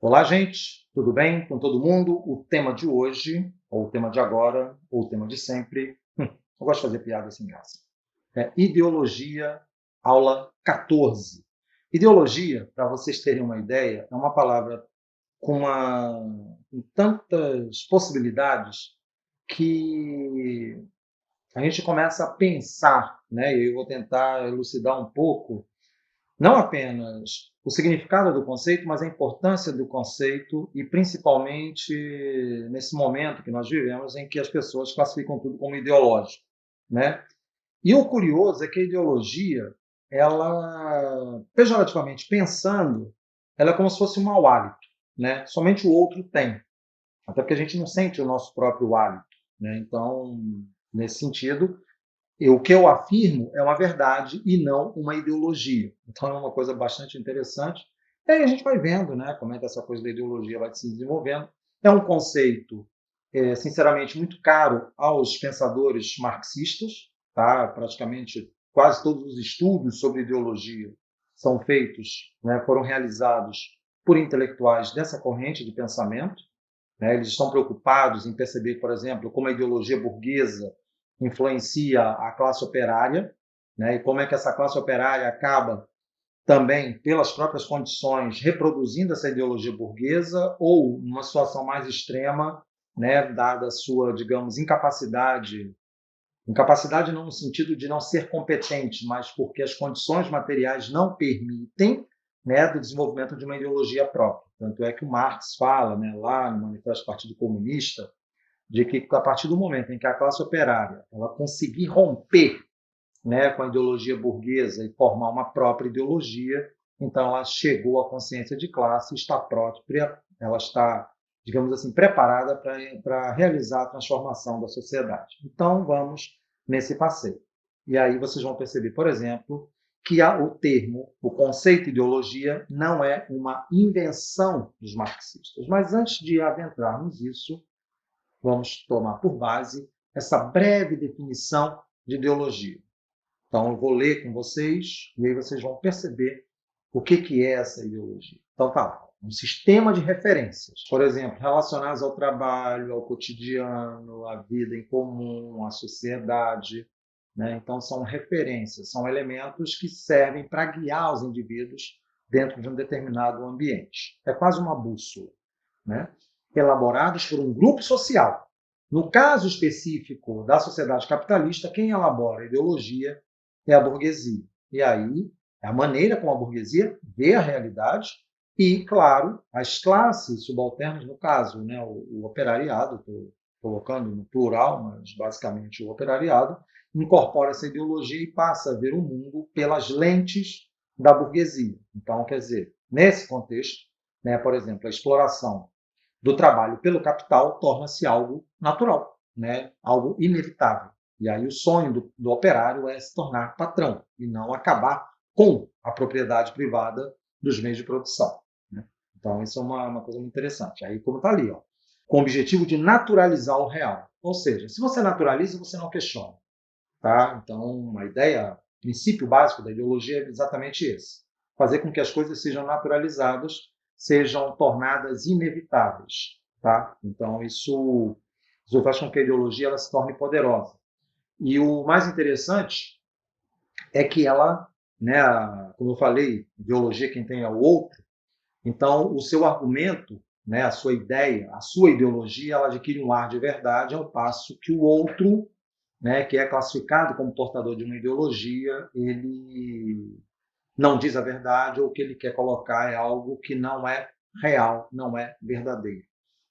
Olá, gente, tudo bem com todo mundo? O tema de hoje, ou o tema de agora, ou o tema de sempre, eu gosto de fazer piada sem graça, é ideologia, aula 14. Ideologia, para vocês terem uma ideia, é uma palavra com tantas possibilidades que a gente começa a pensar, né? E eu vou tentar elucidar um pouco não apenas o significado do conceito, mas a importância do conceito e principalmente nesse momento que nós vivemos em que as pessoas classificam tudo como ideológico, né? E o curioso é que a ideologia, ela, pejorativamente pensando, ela é como se fosse um mau hálito, né? Somente o outro tem, até porque a gente não sente o nosso próprio hálito, né? Então, nesse sentido, o que eu afirmo é uma verdade e não uma ideologia. Então é uma coisa bastante interessante. E aí a gente vai vendo, né, como é que essa coisa da ideologia vai se desenvolvendo. É um conceito, sinceramente, muito caro aos pensadores marxistas. Tá? Praticamente quase todos os estudos sobre ideologia são feitos, né, foram realizados por intelectuais dessa corrente de pensamento. Né? Eles estão preocupados em perceber, por exemplo, como a ideologia burguesa influencia a classe operária, né? E como é que essa classe operária acaba também, pelas próprias condições, reproduzindo essa ideologia burguesa ou, numa situação mais extrema, né, dada a sua, digamos, incapacidade não no sentido de não ser competente, mas porque as condições materiais não permitem, né, do desenvolvimento de uma ideologia própria. Tanto é que o Marx fala, né, lá no Manifesto do Partido Comunista, de que a partir do momento em que a classe operária ela conseguir romper, né, com a ideologia burguesa e formar uma própria ideologia, então ela chegou à consciência de classe, está própria, ela está, digamos assim, preparada para realizar a transformação da sociedade. Então vamos nesse passeio. E aí vocês vão perceber, por exemplo, que o termo, o conceito ideologia, não é uma invenção dos marxistas. Mas antes de adentrarmos isso, vamos tomar por base essa breve definição de ideologia. Então, eu vou ler com vocês e aí vocês vão perceber o que é essa ideologia. Então, tá lá. Um sistema de referências, por exemplo, relacionadas ao trabalho, ao cotidiano, à vida em comum, à sociedade. Né? Então, são referências, são elementos que servem para guiar os indivíduos dentro de um determinado ambiente. É quase uma bússola. Né? Elaborados por um grupo social. No caso específico da sociedade capitalista, quem elabora a ideologia é a burguesia. E aí é a maneira como a burguesia vê a realidade e, claro, as classes subalternas, no caso, né, o operariado, estou colocando no plural, mas basicamente o operariado, incorpora essa ideologia e passa a ver o mundo pelas lentes da burguesia. Então, quer dizer, nesse contexto, né, por exemplo, a exploração do trabalho pelo capital torna-se algo natural, né, algo inevitável. E aí o sonho do operário é se tornar patrão e não acabar com a propriedade privada dos meios de produção. Né? Então, isso é uma coisa muito interessante. Aí, como está ali, ó, com o objetivo de naturalizar o real. Ou seja, se você naturaliza, você não questiona. Tá? Então, a ideia, o princípio básico da ideologia é exatamente esse. Fazer com que as coisas sejam naturalizadas, sejam tornadas inevitáveis. Tá? Então, isso faz com que a ideologia ela se torne poderosa. E o mais interessante é que ela, né, como eu falei, ideologia quem tem é o outro, então o seu argumento, né, a sua ideia, a sua ideologia, ela adquire um ar de verdade, ao passo que o outro, né, que é classificado como portador de uma ideologia, ele não diz a verdade ou o que ele quer colocar é algo que não é real, não é verdadeiro,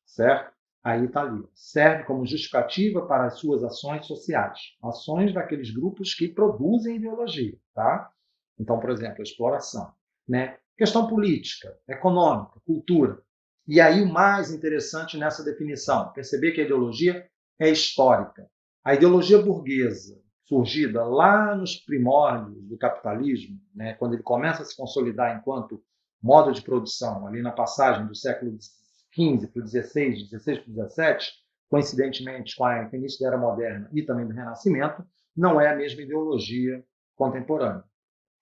certo? Aí está ali. Serve como justificativa para as suas ações sociais, ações daqueles grupos que produzem ideologia, tá? Então, por exemplo, a exploração, né? Questão política, econômica, cultura. E aí o mais interessante nessa definição, perceber que a ideologia é histórica. A ideologia burguesa, surgida lá nos primórdios do capitalismo, né, quando ele começa a se consolidar enquanto modo de produção, ali na passagem do século XV para o XVI, XVI para o XVII, coincidentemente com o início da Era Moderna e também do Renascimento, não é a mesma ideologia contemporânea.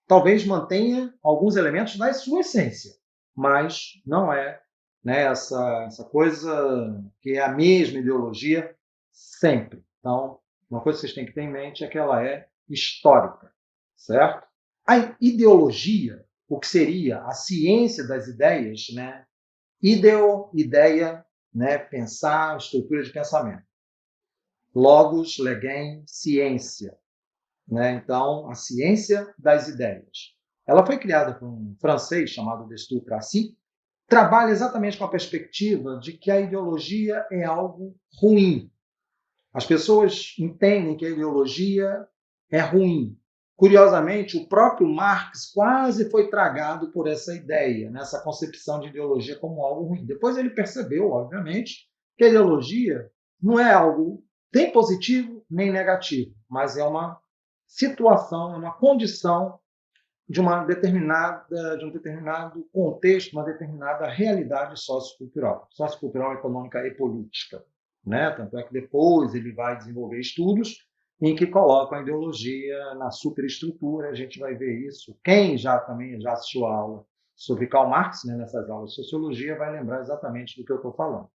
Talvez mantenha alguns elementos da sua essência, mas não é né, essa coisa que é a mesma ideologia sempre. Então, uma coisa que vocês têm que ter em mente é que ela é histórica, certo? A ideologia, o que seria a ciência das ideias, né? Ideia, né? Pensar, estrutura de pensamento. Logos, legem, ciência, né? Então, a ciência das ideias. Ela foi criada por um francês chamado Destutt Tracy, trabalha exatamente com a perspectiva de que a ideologia é algo ruim. As pessoas entendem que a ideologia é ruim. Curiosamente, o próprio Marx quase foi tragado por essa ideia, nessa concepção de ideologia como algo ruim. Depois ele percebeu, obviamente, que a ideologia não é algo nem positivo nem negativo, mas é uma situação, é uma condição de de um determinado contexto, uma determinada realidade sociocultural, econômica e política, né? Tanto é que depois ele vai desenvolver estudos em que colocam a ideologia na superestrutura. A gente vai ver isso. Quem também já assistiu a aula sobre Karl Marx, né, nessas aulas de sociologia, vai lembrar exatamente do que eu estou falando,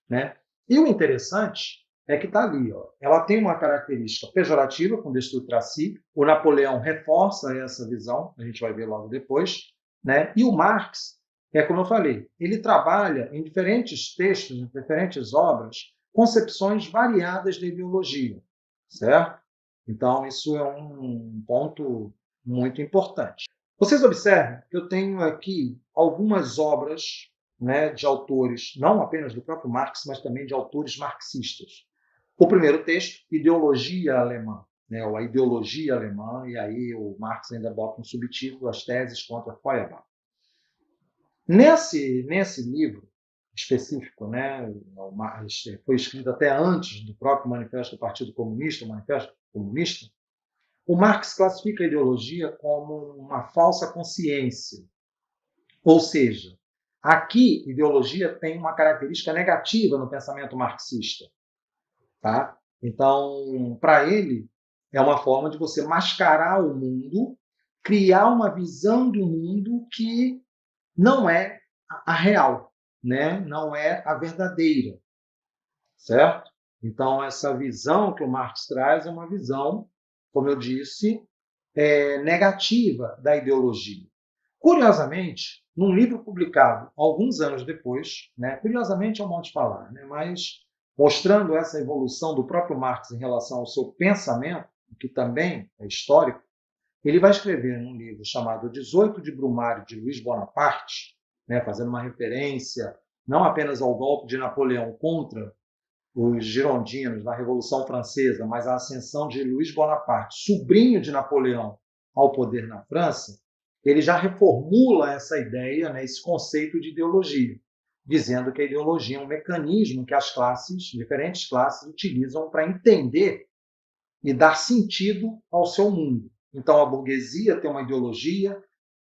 né? E o interessante é que está ali. Ó. Ela tem uma característica pejorativa, com Destutt Tracy. O Napoleão reforça essa visão, a gente vai ver logo depois. Né? E o Marx, como eu falei, ele trabalha em diferentes textos, em diferentes obras, concepções variadas de ideologia. Certo? Então, isso é um ponto muito importante. Vocês observem que eu tenho aqui algumas obras, né, de autores, não apenas do próprio Marx, mas também de autores marxistas. O primeiro texto, Ideologia Alemã, né, ou a Ideologia Alemã, e aí o Marx ainda bota um subtítulo, As Teses contra Feuerbach. Nesse livro específico, né, foi escrito até antes do próprio Manifesto do Partido Comunista, o Manifesto Comunista, o Marx classifica a ideologia como uma falsa consciência. Ou seja, aqui, ideologia tem uma característica negativa no pensamento marxista. Tá? Então, para ele, é uma forma de você mascarar o mundo, criar uma visão do mundo que não é a real, né? Não é a verdadeira, certo? Então, essa visão que o Marx traz é uma visão, como eu disse, negativa da ideologia. Curiosamente, num livro publicado alguns anos depois, né, curiosamente é um modo de falar, né, mas mostrando essa evolução do próprio Marx em relação ao seu pensamento, que também é histórico, ele vai escrever num livro chamado 18 de Brumário, de Luiz Bonaparte, né, fazendo uma referência não apenas ao golpe de Napoleão contra os girondinos na Revolução Francesa, mas à ascensão de Luiz Bonaparte, sobrinho de Napoleão, ao poder na França, ele já reformula essa ideia, né, esse conceito de ideologia, dizendo que a ideologia é um mecanismo que as diferentes classes, utilizam para entender e dar sentido ao seu mundo. Então, a burguesia tem uma ideologia,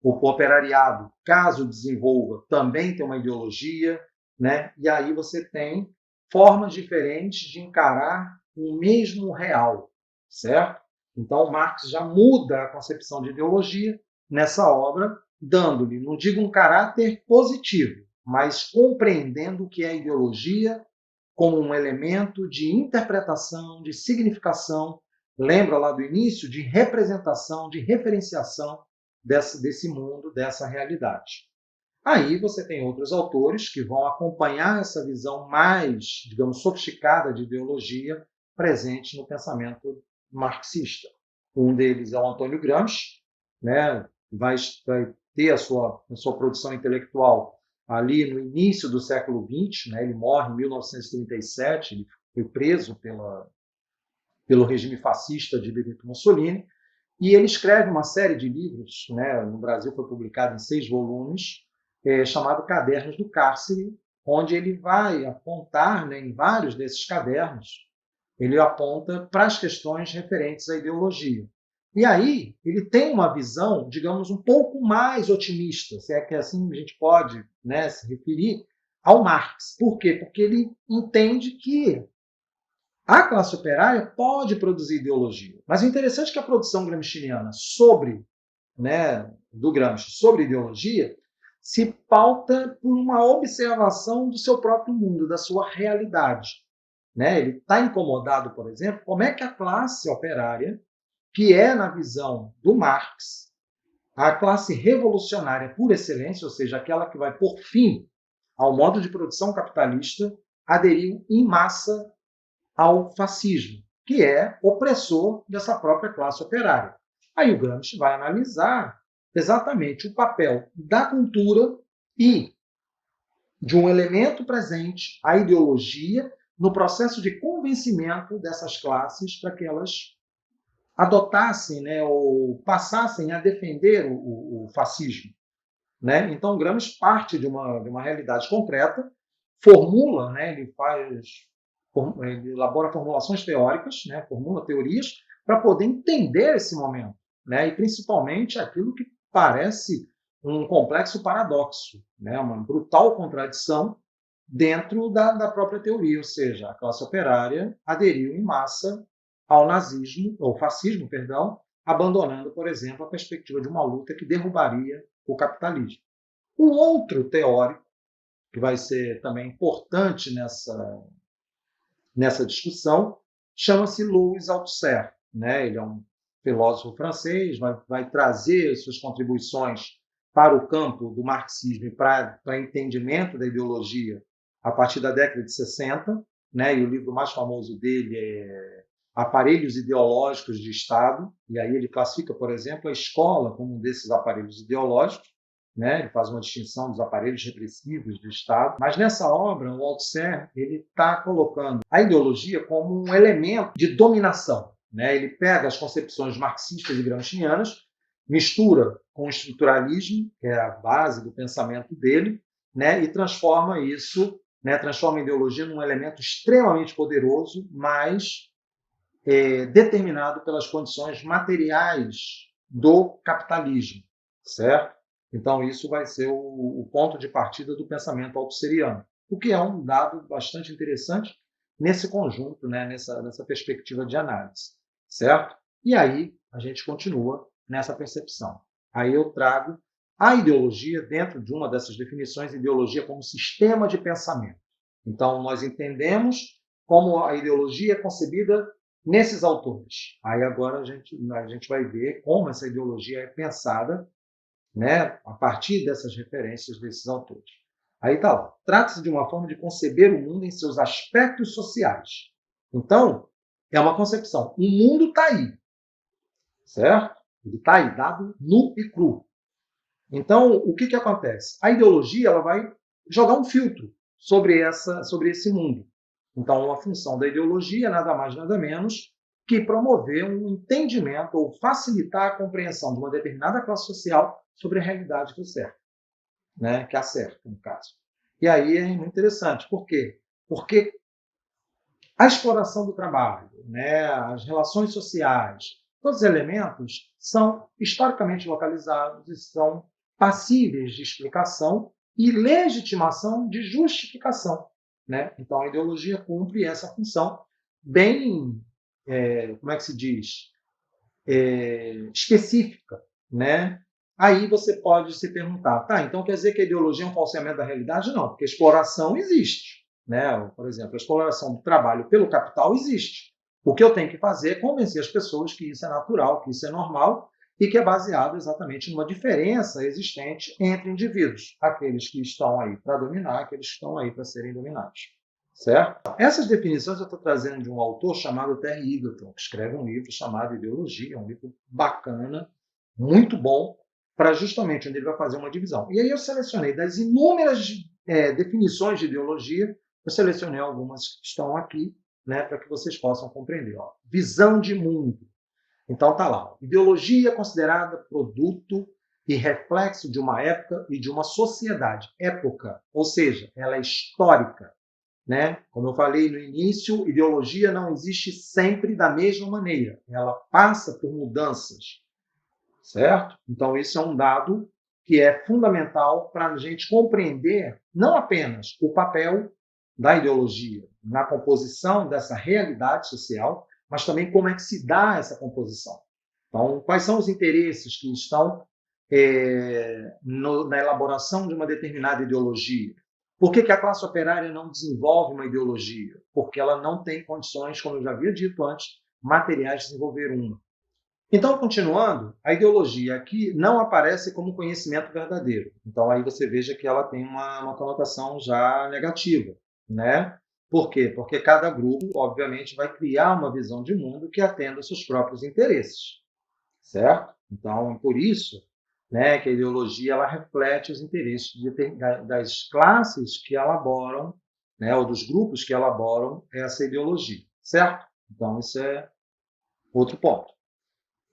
o operariado, caso desenvolva, também tem uma ideologia, né? E aí você tem formas diferentes de encarar o mesmo real, certo? Então, Marx já muda a concepção de ideologia nessa obra, dando-lhe, não digo um caráter positivo, mas compreendendo o que é ideologia como um elemento de interpretação, de significação, lembra lá do início, de representação, de referenciação desse mundo, dessa realidade. Aí você tem outros autores que vão acompanhar essa visão mais, digamos, sofisticada de ideologia presente no pensamento marxista. Um deles é o Antônio Gramsci, né? vai ter a sua produção intelectual ali no início do século XX, né? Ele morre em 1937, ele foi preso pelo regime fascista de Benito Mussolini, e ele escreve uma série de livros, né? No Brasil foi publicado em 6 volumes, chamado Cadernos do Cárcere, onde ele vai apontar, né, em vários desses cadernos, ele aponta para as questões referentes à ideologia. E aí ele tem uma visão, digamos, um pouco mais otimista, se é que assim a gente pode, né, se referir ao Marx. Por quê? Porque ele entende que a classe operária pode produzir ideologia. Mas o interessante é que a produção gramsciana do Gramsci sobre ideologia se pauta por uma observação do seu próprio mundo, da sua realidade. Né? Ele está incomodado, por exemplo, como é que a classe operária, que é, na visão do Marx, a classe revolucionária por excelência, ou seja, aquela que vai pôr fim ao modo de produção capitalista, aderiu em massa ao fascismo, que é opressor dessa própria classe operária. Aí o Gramsci vai analisar exatamente o papel da cultura e de um elemento presente, a ideologia, no processo de convencimento dessas classes para que elas adotassem, né, ou passassem a defender o fascismo. Né? Então, o Gramsci parte de uma realidade concreta, formula, né, ele elabora formulações teóricas, né, formula teorias para poder entender esse momento, né, e principalmente aquilo que parece um complexo paradoxo, né, uma brutal contradição dentro da própria teoria, ou seja, a classe operária aderiu em massa ao nazismo, ou fascismo, perdão, abandonando, por exemplo, a perspectiva de uma luta que derrubaria o capitalismo. O outro teórico, que vai ser também importante nessa discussão, chama-se Louis Althusser. Né? Ele é um filósofo francês, vai trazer suas contribuições para o campo do marxismo e para entendimento da ideologia a partir da década de 60, né? E o livro mais famoso dele é Aparelhos Ideológicos de Estado, e aí ele classifica, por exemplo, a escola como um desses aparelhos ideológicos, né? Ele faz uma distinção dos aparelhos repressivos do Estado, mas nessa obra o Althusser ele está colocando a ideologia como um elemento de dominação. Né? Ele pega as concepções marxistas e gramscianas, mistura com o estruturalismo, que é a base do pensamento dele, né? E transforma isso, né? Transforma a ideologia num elemento extremamente poderoso, mas determinado pelas condições materiais do capitalismo, certo? Então, isso vai ser o ponto de partida do pensamento althusseriano, o que é um dado bastante interessante nesse conjunto, né, nessa perspectiva de análise, certo? E aí a gente continua nessa percepção. Aí eu trago a ideologia dentro de uma dessas definições, ideologia como sistema de pensamento. Então, nós entendemos como a ideologia é concebida nesses autores. Aí agora a gente vai ver como essa ideologia é pensada, né, a partir dessas referências desses autores. Aí está lá. Trata-se de uma forma de conceber o mundo em seus aspectos sociais. Então, é uma concepção. O mundo está aí, certo? Ele está aí, dado nu e cru. Então, o que acontece? A ideologia ela vai jogar um filtro sobre esse mundo. Então, a função da ideologia é nada mais, nada menos que promover um entendimento ou facilitar a compreensão de uma determinada classe social sobre a realidade que o cerca, né? Que a cerca, no caso. E aí é muito interessante. Por quê? Porque a exploração do trabalho, né? As relações sociais, todos os elementos são historicamente localizados e são passíveis de explicação e legitimação de justificação. Né? Então, a ideologia cumpre essa função bem, como é que se diz, específica. Né? Aí você pode se perguntar, tá, então quer dizer que a ideologia é um falseamento da realidade? Não, porque a exploração existe. Né? Por exemplo, a exploração do trabalho pelo capital existe. O que eu tenho que fazer é convencer as pessoas que isso é natural, que isso é normal, e que é baseado exatamente numa diferença existente entre indivíduos, aqueles que estão aí para dominar, aqueles que estão aí para serem dominados. Certo? Essas definições eu estou trazendo de um autor chamado Terry Eagleton, que escreve um livro chamado Ideologia, um livro bacana, muito bom, para justamente onde ele vai fazer uma divisão. E aí eu selecionei das inúmeras definições de ideologia, eu selecionei algumas que estão aqui, né, para que vocês possam compreender. Ó. Visão de mundo. Então tá lá. Ideologia considerada produto e reflexo de uma época e de uma sociedade. Época, ou seja, ela é histórica. Né? Como eu falei no início, ideologia não existe sempre da mesma maneira. Ela passa por mudanças. Certo? Então, isso é um dado que é fundamental para a gente compreender não apenas o papel da ideologia na composição dessa realidade social, mas também como é que se dá essa composição. Então, quais são os interesses que estão na elaboração de uma determinada ideologia. Por que a classe operária não desenvolve uma ideologia? Porque ela não tem condições, como eu já havia dito antes, materiais de desenvolver uma. Então, continuando, a ideologia aqui não aparece como conhecimento verdadeiro. Então, aí você veja que ela tem uma conotação já negativa, né? Por quê? Porque cada grupo, obviamente, vai criar uma visão de mundo que atenda aos seus próprios interesses, certo? Então, por isso, né, que a ideologia ela reflete os interesses das classes que elaboram, né, ou dos grupos que elaboram essa ideologia, certo? Então, isso é outro ponto.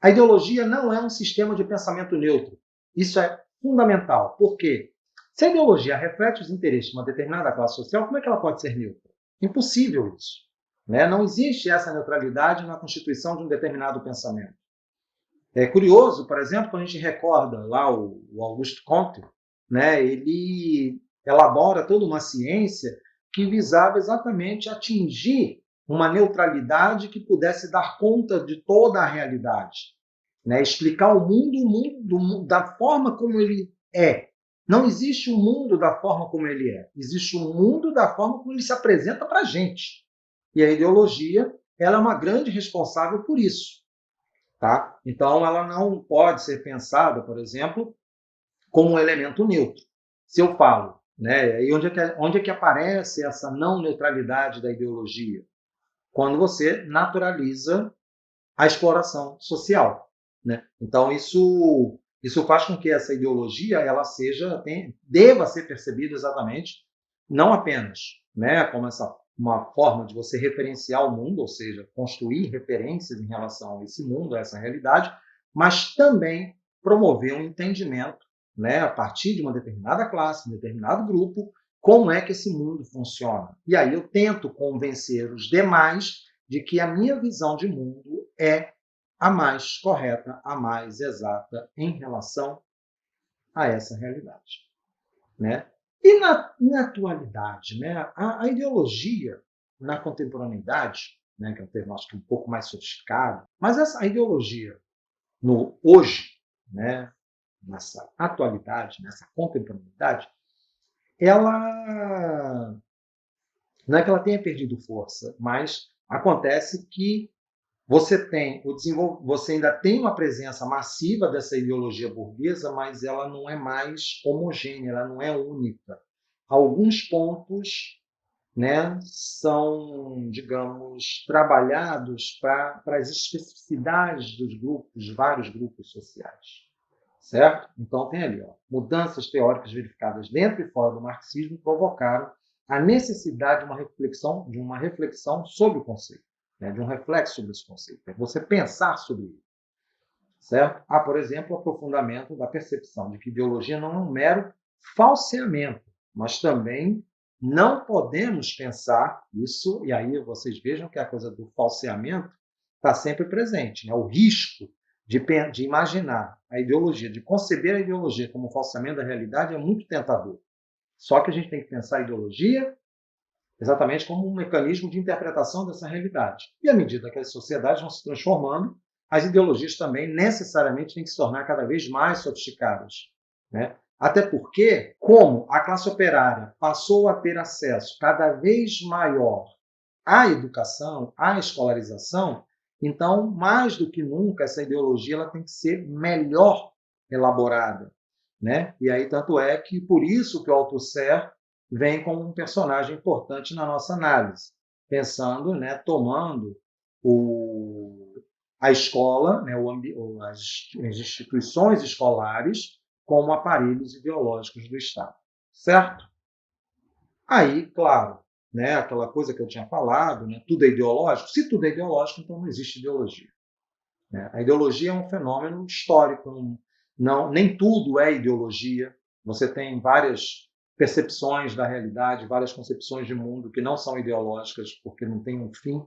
A ideologia não é um sistema de pensamento neutro. Isso é fundamental. Por quê? Se a ideologia reflete os interesses de uma determinada classe social, como é que ela pode ser neutra? Impossível isso. Né? Não existe essa neutralidade na constituição de um determinado pensamento. É curioso, por exemplo, quando a gente recorda lá o Auguste Comte, né, ele elabora toda uma ciência que visava exatamente atingir uma neutralidade que pudesse dar conta de toda a realidade, né, explicar o mundo da forma como ele é. Não existe um mundo da forma como ele é, existe um mundo da forma como ele se apresenta para a gente. E a ideologia ela é uma grande responsável por isso. Tá? Então, ela não pode ser pensada, por exemplo, como um elemento neutro. Se eu falo, né, e onde é que aparece essa não neutralidade da ideologia? Quando você naturaliza a exploração social. Né? Então, isso faz com que essa ideologia ela deva ser percebida exatamente, não apenas, né, como uma forma de você referenciar o mundo, ou seja, construir referências em relação a esse mundo, a essa realidade, mas também promover um entendimento, né, a partir de uma determinada classe, um determinado grupo, como é que esse mundo funciona. E aí eu tento convencer os demais de que a minha visão de mundo é a mais correta, a mais exata em relação a essa realidade. Né? E na atualidade, né, a ideologia na contemporaneidade, né, que é um termo acho que um pouco mais sofisticado, mas a ideologia no hoje, né, nessa atualidade, nessa contemporaneidade, ela não é que ela tenha perdido força, mas acontece que você ainda tem uma presença massiva dessa ideologia burguesa, mas ela não é mais homogênea, ela não é única. Alguns pontos, né, são, digamos, trabalhados para as especificidades dos grupos, vários grupos sociais. Certo? Então tem ali, mudanças teóricas verificadas dentro e fora do marxismo provocaram a necessidade de uma reflexão sobre o conceito, né? De um reflexo sobre esse conceito, é você pensar sobre ele. Certo? Há, por exemplo, o aprofundamento da percepção de que ideologia não é um mero falseamento, mas também não podemos pensar isso, e aí vocês vejam que a coisa do falseamento está sempre presente, né? O risco de imaginar a ideologia, de conceber a ideologia como um falseamento da realidade é muito tentador. Só que a gente tem que pensar a ideologia exatamente como um mecanismo de interpretação dessa realidade. E à medida que as sociedades vão se transformando, as ideologias também necessariamente têm que se tornar cada vez mais sofisticadas. Né? Até porque, como a classe operária passou a ter acesso cada vez maior à educação, à escolarização, então, mais do que nunca, essa ideologia ela tem que ser melhor elaborada. Né? E aí, tanto é que, por isso que o Althusser vem como um personagem importante na nossa análise, pensando, né, tomando a escola, né, as instituições escolares como aparelhos ideológicos do Estado. Certo? Aí, claro, né, aquela coisa que eu tinha falado, né, tudo é ideológico. Se tudo é ideológico, então não existe ideologia. Né? A ideologia é um fenômeno histórico, nem tudo é ideologia. Você tem várias percepções da realidade, várias concepções de mundo que não são ideológicas, porque não tem um fim,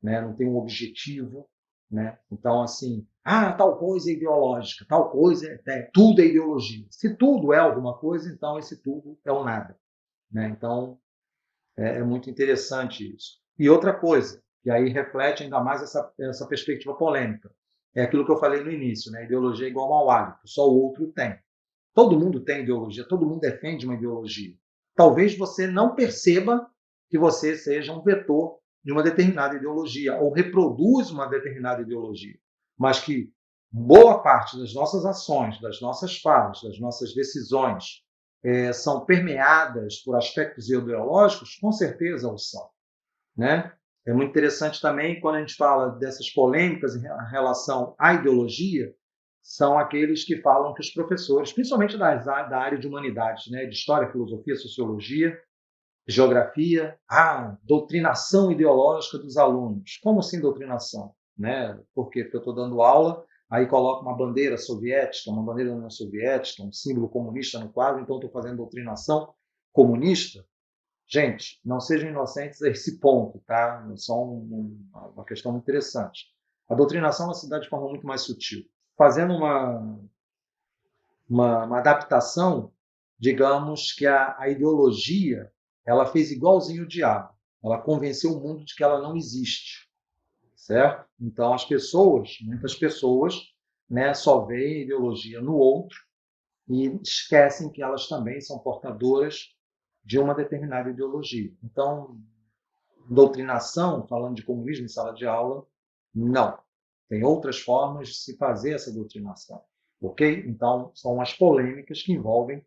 né, não tem um objetivo. Né? Então, assim, tal coisa é ideológica, tal coisa tudo é ideologia. Se tudo é alguma coisa, então esse tudo é o nada. Né? Então, é muito interessante isso. E outra coisa, que aí reflete ainda mais essa perspectiva polêmica. É aquilo que eu falei no início, né? Ideologia é igual ao mau hálito, só o outro tem. Todo mundo tem ideologia, todo mundo defende uma ideologia. Talvez você não perceba que você seja um vetor de uma determinada ideologia ou reproduz uma determinada ideologia, mas que boa parte das nossas ações, das nossas falas, das nossas decisões são permeadas por aspectos ideológicos, com certeza o são, né? É muito interessante também quando a gente fala dessas polêmicas em relação à ideologia, são aqueles que falam que os professores, principalmente da área de humanidades, né, de história, filosofia, sociologia, geografia, doutrinação ideológica dos alunos. Como assim doutrinação? Né? Por quê? Porque eu estou dando aula, aí coloco uma bandeira soviética, uma bandeira da União Soviética, um símbolo comunista no quadro, então estou fazendo doutrinação comunista. Gente, não sejam inocentes a esse ponto, tá? É só uma questão muito interessante. A doutrinação se dá de forma muito mais sutil. Fazendo uma adaptação, digamos que a ideologia ela fez igualzinho o diabo. Ela convenceu o mundo de que ela não existe, certo? Então, as pessoas, muitas pessoas, né, só veem a ideologia no outro e esquecem que elas também são portadoras de uma determinada ideologia. Então, doutrinação, falando de comunismo em sala de aula, não. Tem outras formas de se fazer essa doutrinação, ok? Então, são as polêmicas que envolvem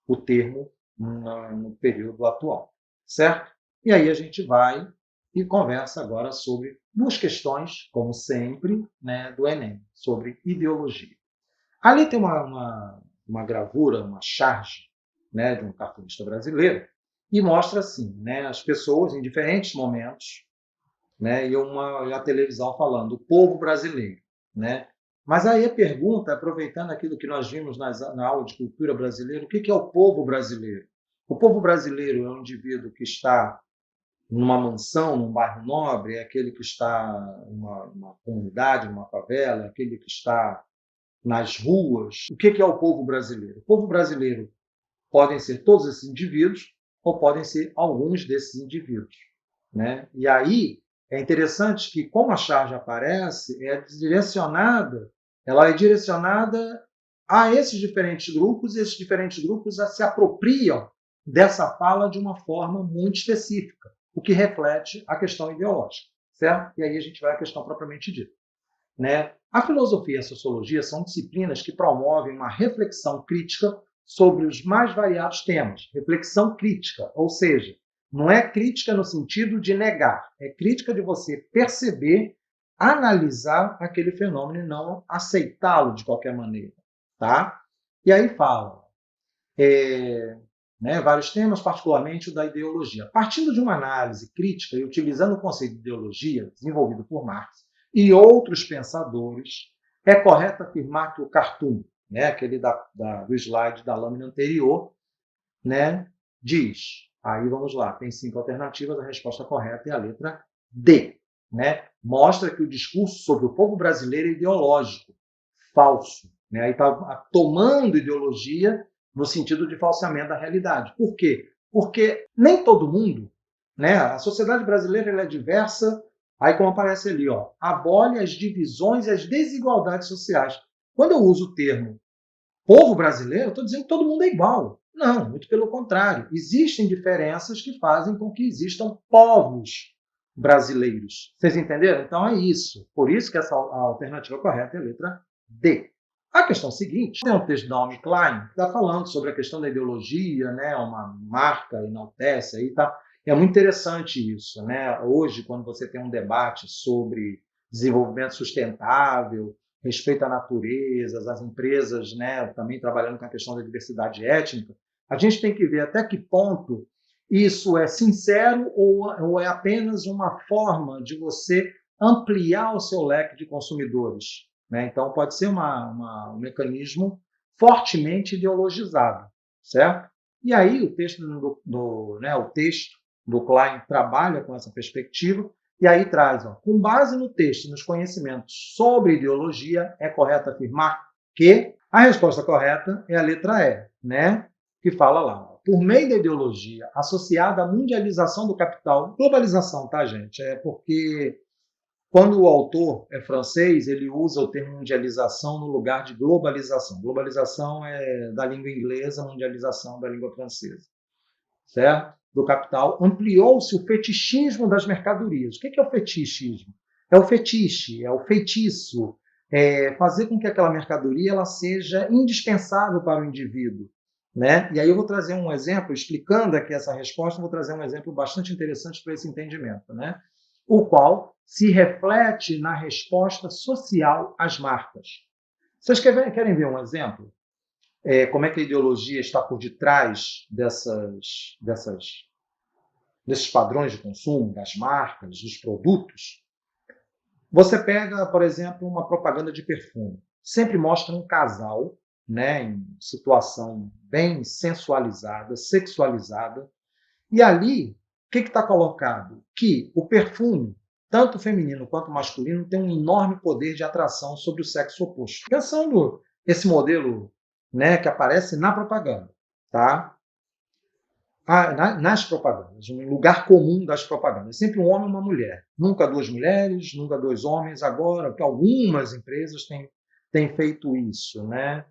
o termo no período atual, certo? E aí a gente vai e conversa agora sobre duas questões, como sempre, né, do Enem, sobre ideologia. Ali tem uma gravura, uma charge, né, de um cartunista brasileiro, e mostra assim, né, as pessoas em diferentes momentos, né, e a televisão falando, o povo brasileiro, né? Mas aí a pergunta, aproveitando aquilo que nós vimos na aula de cultura brasileira, o que é o povo brasileiro? O povo brasileiro é um indivíduo que está numa mansão, num bairro nobre, é aquele que está numa comunidade, numa favela, é aquele que está nas ruas. O que é o povo brasileiro? O povo brasileiro podem ser todos esses indivíduos ou podem ser alguns desses indivíduos, né? E aí é interessante que, como a charge aparece, ela é direcionada a esses diferentes grupos, e esses diferentes grupos se apropriam dessa fala de uma forma muito específica, o que reflete a questão ideológica, certo? E aí a gente vai à questão propriamente dita, né? A filosofia e a sociologia são disciplinas que promovem uma reflexão crítica sobre os mais variados temas. Reflexão crítica, ou seja, não é crítica no sentido de negar, é crítica de você perceber, analisar aquele fenômeno e não aceitá-lo de qualquer maneira, tá? E aí fala, vários temas, particularmente o da ideologia. Partindo de uma análise crítica e utilizando o conceito de ideologia desenvolvido por Marx e outros pensadores, é correto afirmar que o cartoon, né, aquele do slide da lâmina anterior, né, diz, aí vamos lá, tem 5 alternativas, a resposta correta é a letra D. Né? Mostra que o discurso sobre o povo brasileiro é ideológico, falso. Né? Aí está tomando ideologia no sentido de falseamento da realidade. Por quê? Porque nem todo mundo, né? A sociedade brasileira ela é diversa, aí como aparece ali, ó, abole as divisões e as desigualdades sociais. Quando eu uso o termo povo brasileiro, eu estou dizendo que todo mundo é igual. Não, muito pelo contrário. Existem diferenças que fazem com que existam povos brasileiros. Vocês entenderam? Então é isso. Por isso que a alternativa correta é a letra D. A questão seguinte, tem um texto da Naomi Klein que está falando sobre a questão da ideologia, né? Uma marca enaltece aí, tá? É muito interessante isso, né? Hoje, quando você tem um debate sobre desenvolvimento sustentável, respeito à natureza, as empresas, né, também trabalhando com a questão da diversidade étnica, a gente tem que ver até que ponto isso é sincero ou é apenas uma forma de você ampliar o seu leque de consumidores. Né? Então, pode ser um mecanismo fortemente ideologizado, certo? E aí o texto do Klein trabalha com essa perspectiva, e aí traz, ó, com base no texto e nos conhecimentos sobre ideologia, é correto afirmar que a resposta correta é a letra E, né? Que fala lá, ó, por meio da ideologia associada à mundialização do capital, globalização, tá, gente? É porque Quando o autor é francês, ele usa o termo mundialização no lugar de globalização. Globalização é da língua inglesa, mundialização da língua francesa, certo? Do capital. Ampliou-se o fetichismo das mercadorias. O que é o fetichismo? É o fetiche, é o feitiço, é fazer com que aquela mercadoria ela seja indispensável para o indivíduo, né? E aí eu vou trazer um exemplo, explicando aqui essa resposta, vou trazer um exemplo bastante interessante para esse entendimento, né? O qual se reflete na resposta social às marcas. Vocês querem ver um exemplo? Como é que a ideologia está por detrás desses padrões de consumo, das marcas, dos produtos? Você pega, por exemplo, uma propaganda de perfume. Sempre mostra um casal, né, em situação bem sensualizada, sexualizada. E ali, o que está colocado? Que o perfume, tanto feminino quanto masculino, tem um enorme poder de atração sobre o sexo oposto. Pensando esse modelo, né, que aparece na propaganda, tá? Nas propagandas, um lugar comum das propagandas. Sempre um homem e uma mulher. Nunca duas mulheres, nunca dois homens. Agora, que algumas empresas têm feito isso, né?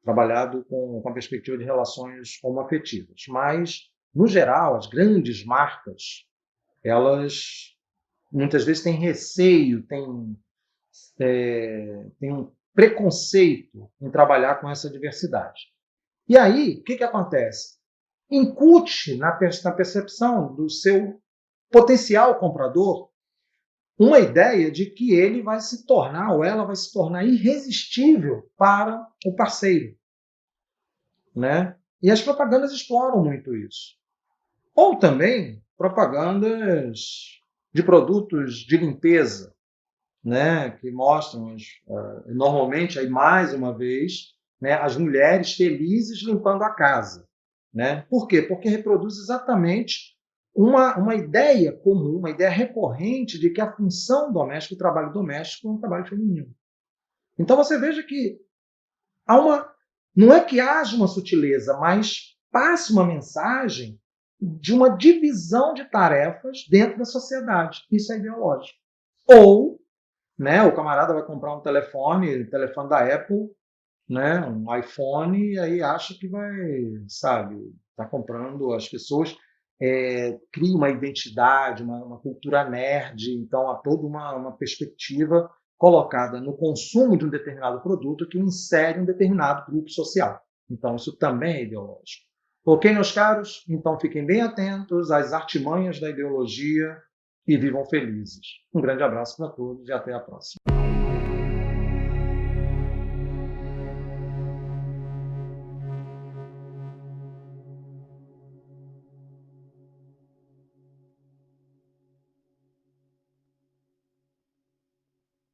Trabalhado com a perspectiva de relações homoafetivas. Mas, no geral, as grandes marcas, elas muitas vezes têm receio, têm um preconceito em trabalhar com essa diversidade. E aí, o que acontece? Incute na percepção do seu potencial comprador uma ideia de que ele vai se tornar, ou ela vai se tornar irresistível para o parceiro, né? E as propagandas exploram muito isso. Ou também propagandas de produtos de limpeza, né? Que mostram, normalmente, aí mais uma vez, né, as mulheres felizes limpando a casa. Né? Por quê? Porque reproduz exatamente uma ideia comum, uma ideia recorrente de que a função doméstica, o trabalho doméstico, é um trabalho feminino. Então você veja que não é que haja uma sutileza, mas passe uma mensagem de uma divisão de tarefas dentro da sociedade. Isso é ideológico. Ou, né, o camarada vai comprar um telefone da Apple, né, um iPhone, e aí acha que vai, sabe, tá comprando. As pessoas criam uma identidade, uma cultura nerd, então há toda uma perspectiva colocada no consumo de um determinado produto que insere um determinado grupo social. Então isso também é ideológico. Ok, meus caros? Então fiquem bem atentos às artimanhas da ideologia e vivam felizes. Um grande abraço para todos e até a próxima.